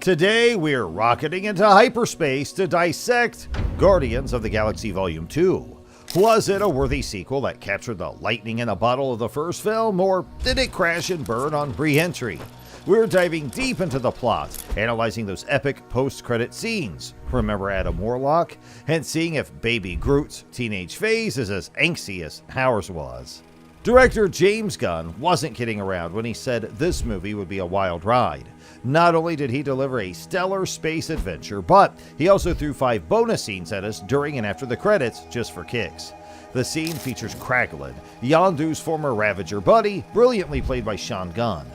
Today, we're rocketing into hyperspace to dissect Guardians of the Galaxy Volume 2. Was it a worthy sequel that captured the lightning in a bottle of the first film, or did it crash and burn on re-entry? We're diving deep into the plot, analyzing those epic post-credit scenes. Remember Adam Warlock? And seeing if Baby Groot's teenage phase is as angsty as ours was. Director James Gunn wasn't kidding around when he said this movie would be a wild ride. Not only did he deliver a stellar space adventure, but he also threw 5 bonus scenes at us during and after the credits just for kicks. The scene features Kraglin, Yondu's former Ravager buddy, brilliantly played by Sean Gunn.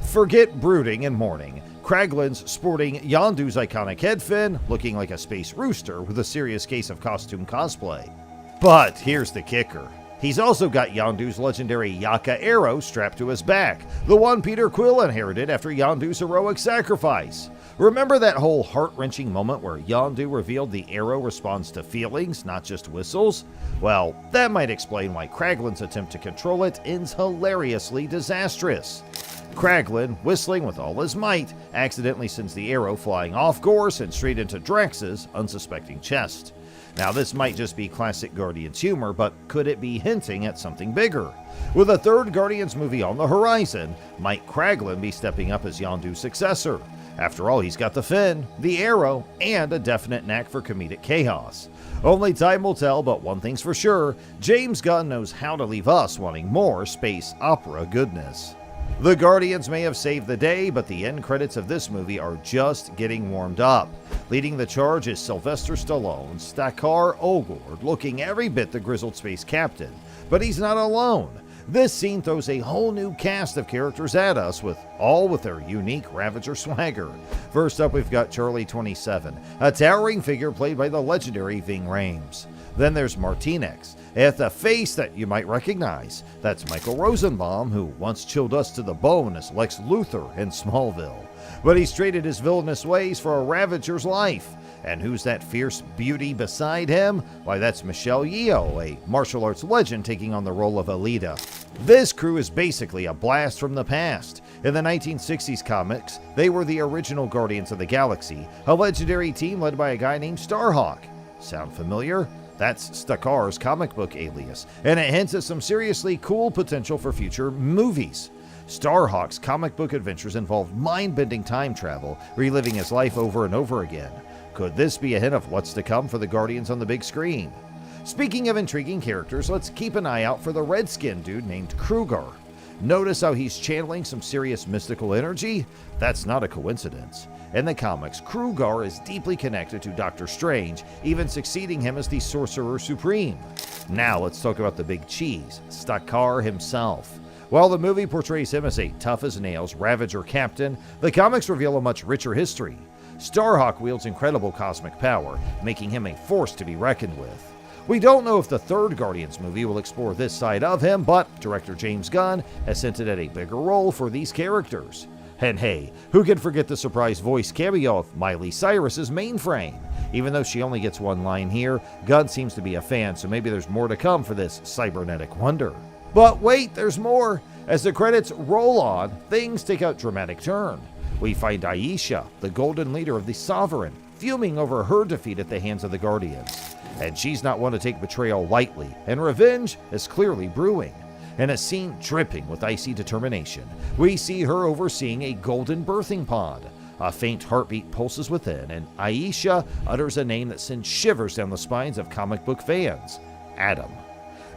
Forget brooding and mourning. Kraglin's sporting Yondu's iconic head fin, looking like a space rooster with a serious case of costume cosplay. But here's the kicker. He's also got Yondu's legendary Yaka arrow strapped to his back, the one Peter Quill inherited after Yondu's heroic sacrifice. Remember that whole heart-wrenching moment where Yondu revealed the arrow responds to feelings, not just whistles? Well, that might explain why Kraglin's attempt to control it ends hilariously disastrous. Kraglin, whistling with all his might, accidentally sends the arrow flying off course and straight into Drax's unsuspecting chest. Now, this might just be classic Guardians humor, but could it be hinting at something bigger? With a third Guardians movie on the horizon, might Kraglin be stepping up as Yondu's successor? After all, he's got the fin, the arrow, and a definite knack for comedic chaos. Only time will tell, but one thing's for sure, James Gunn knows how to leave us wanting more space opera goodness. The Guardians may have saved the day, but the end credits of this movie are just getting warmed up. Leading the charge is Sylvester Stallone, Stakar Ogord, looking every bit the grizzled space captain. But he's not alone. This scene throws a whole new cast of characters at us, all with their unique Ravager swagger. First up, we've got Charlie 27, a towering figure played by the legendary Ving Rhames. Then there's Martinez, with a face that you might recognize. That's Michael Rosenbaum, who once chilled us to the bone as Lex Luthor in Smallville. But he's traded his villainous ways for a Ravager's life. And who's that fierce beauty beside him? Why, that's Michelle Yeoh, a martial arts legend taking on the role of Alita. This crew is basically a blast from the past. In the 1960s comics, they were the original Guardians of the Galaxy, a legendary team led by a guy named Starhawk. Sound familiar? That's Stakar's comic book alias, and it hints at some seriously cool potential for future movies. Starhawk's comic book adventures involve mind-bending time travel, reliving his life over and over again. Could this be a hint of what's to come for the Guardians on the big screen? Speaking of intriguing characters, let's keep an eye out for the red-skinned dude named Kruger. Notice how he's channeling some serious mystical energy? That's not a coincidence. In the comics, Kruger is deeply connected to Doctor Strange, even succeeding him as the Sorcerer Supreme. Now let's talk about the big cheese, Stakar himself. While the movie portrays him as a tough-as-nails Ravager captain, the comics reveal a much richer history. Starhawk wields incredible cosmic power, making him a force to be reckoned with. We don't know if the third Guardians movie will explore this side of him, but director James Gunn has hinted at a bigger role for these characters. And hey, who can forget the surprise voice cameo of Miley Cyrus's Mainframe? Even though she only gets one line here, Gunn seems to be a fan, so maybe there's more to come for this cybernetic wonder. But wait, there's more! As the credits roll on, things take a dramatic turn. We find Aisha, the golden leader of the Sovereign, fuming over her defeat at the hands of the Guardians. And she's not one to take betrayal lightly, and revenge is clearly brewing. In a scene dripping with icy determination, we see her overseeing a golden birthing pod. A faint heartbeat pulses within, and Aisha utters a name that sends shivers down the spines of comic book fans: Adam.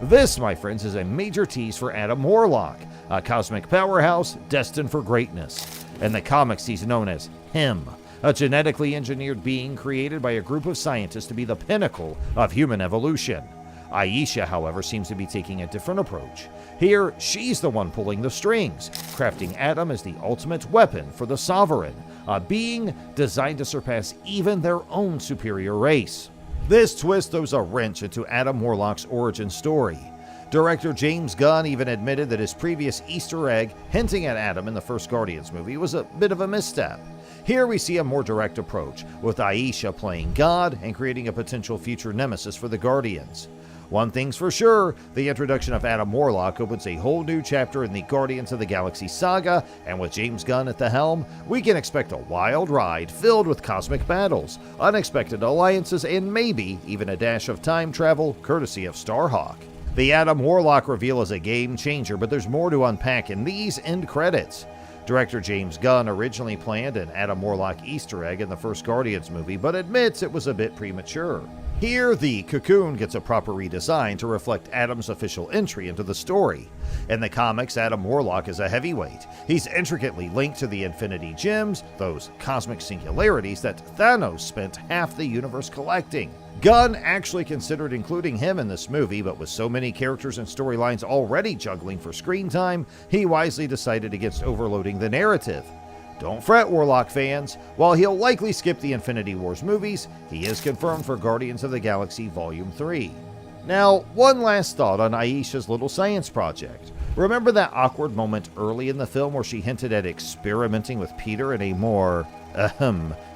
This, my friends, is a major tease for Adam Warlock, a cosmic powerhouse destined for greatness. In the comics, he's known as Him, a genetically engineered being created by a group of scientists to be the pinnacle of human evolution. Aisha, however, seems to be taking a different approach. Here, she's the one pulling the strings, crafting Adam as the ultimate weapon for the Sovereign, a being designed to surpass even their own superior race. This twist throws a wrench into Adam Warlock's origin story. Director James Gunn even admitted that his previous Easter egg hinting at Adam in the first Guardians movie was a bit of a misstep. Here we see a more direct approach, with Aisha playing God and creating a potential future nemesis for the Guardians. One thing's for sure, the introduction of Adam Warlock opens a whole new chapter in the Guardians of the Galaxy saga, and with James Gunn at the helm, we can expect a wild ride filled with cosmic battles, unexpected alliances, and maybe even a dash of time travel courtesy of Starhawk. The Adam Warlock reveal is a game changer, but there's more to unpack in these end credits. Director James Gunn originally planned an Adam Warlock Easter egg in the first Guardians movie, but admits it was a bit premature. Here, the Cocoon gets a proper redesign to reflect Adam's official entry into the story. In the comics, Adam Warlock is a heavyweight. He's intricately linked to the Infinity Gems, those cosmic singularities that Thanos spent half the universe collecting. Gunn actually considered including him in this movie, but with so many characters and storylines already juggling for screen time, he wisely decided against overloading the narrative. Don't fret, Warlock fans. While he'll likely skip the Infinity Wars movies, he is confirmed for Guardians of the Galaxy Volume 3. Now, one last thought on Aisha's little science project. Remember that awkward moment early in the film where she hinted at experimenting with Peter in a more,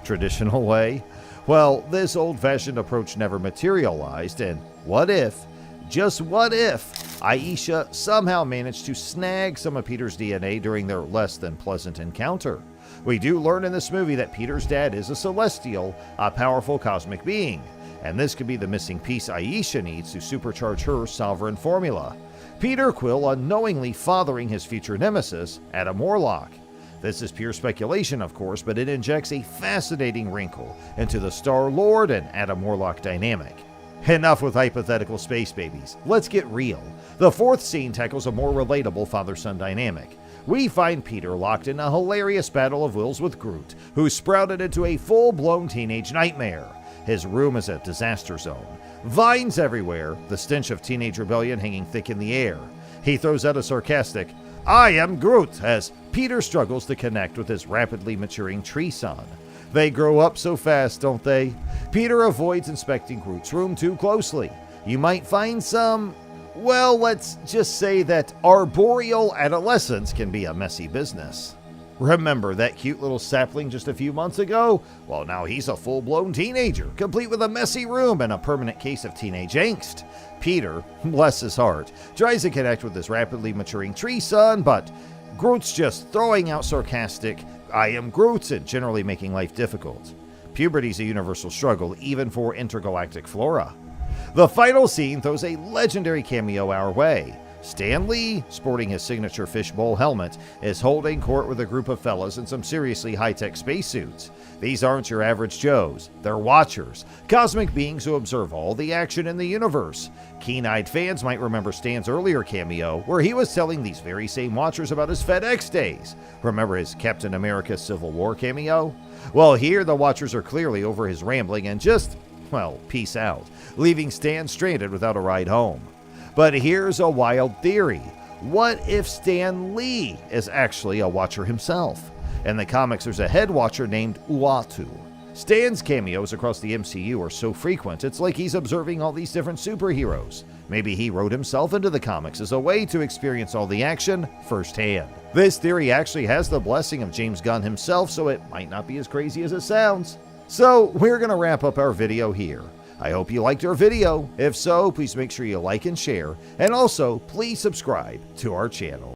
traditional way? Well, this old-fashioned approach never materialized, and what if, just what if, Aisha somehow managed to snag some of Peter's DNA during their less than pleasant encounter? We do learn in this movie that Peter's dad is a celestial, a powerful cosmic being, and this could be the missing piece Aisha needs to supercharge her sovereign formula. Peter Quill unknowingly fathering his future nemesis, Adam Warlock. This is pure speculation, of course, but it injects a fascinating wrinkle into the Star-Lord and Adam Warlock dynamic. Enough with hypothetical space babies. Let's get real. The fourth scene tackles a more relatable father-son dynamic. We find Peter locked in a hilarious battle of wills with Groot, who sprouted into a full-blown teenage nightmare. His room is a disaster zone. Vines everywhere, the stench of teenage rebellion hanging thick in the air. He throws out a sarcastic, "I am Groot," as Peter struggles to connect with his rapidly maturing tree son. They grow up so fast, don't they? Peter avoids inspecting Groot's room too closely. You might find some, well, let's just say that arboreal adolescence can be a messy business. Remember that cute little sapling just a few months ago? Well, now he's a full-blown teenager, complete with a messy room and a permanent case of teenage angst. Peter, bless his heart, tries to connect with his rapidly maturing tree son, but Groot's just throwing out sarcastic, "I am Groot," and generally making life difficult. Puberty's a universal struggle, even for intergalactic flora. The final scene throws a legendary cameo our way. Stan Lee, sporting his signature fishbowl helmet, is holding court with a group of fellas in some seriously high-tech spacesuits. These aren't your average Joes. They're Watchers, cosmic beings who observe all the action in the universe. Keen-eyed fans might remember Stan's earlier cameo, where he was telling these very same Watchers about his FedEx days. Remember his Captain America Civil War cameo? Well, here the Watchers are clearly over his rambling and just, well, peace out, leaving Stan stranded without a ride home. But here's a wild theory. What if Stan Lee is actually a Watcher himself? In the comics, there's a head Watcher named Uatu. Stan's cameos across the MCU are so frequent, it's like he's observing all these different superheroes. Maybe he wrote himself into the comics as a way to experience all the action firsthand. This theory actually has the blessing of James Gunn himself, so it might not be as crazy as it sounds. So, we're going to wrap up our video here. I hope you liked our video. If so, please make sure you like and share, and also please subscribe to our channel.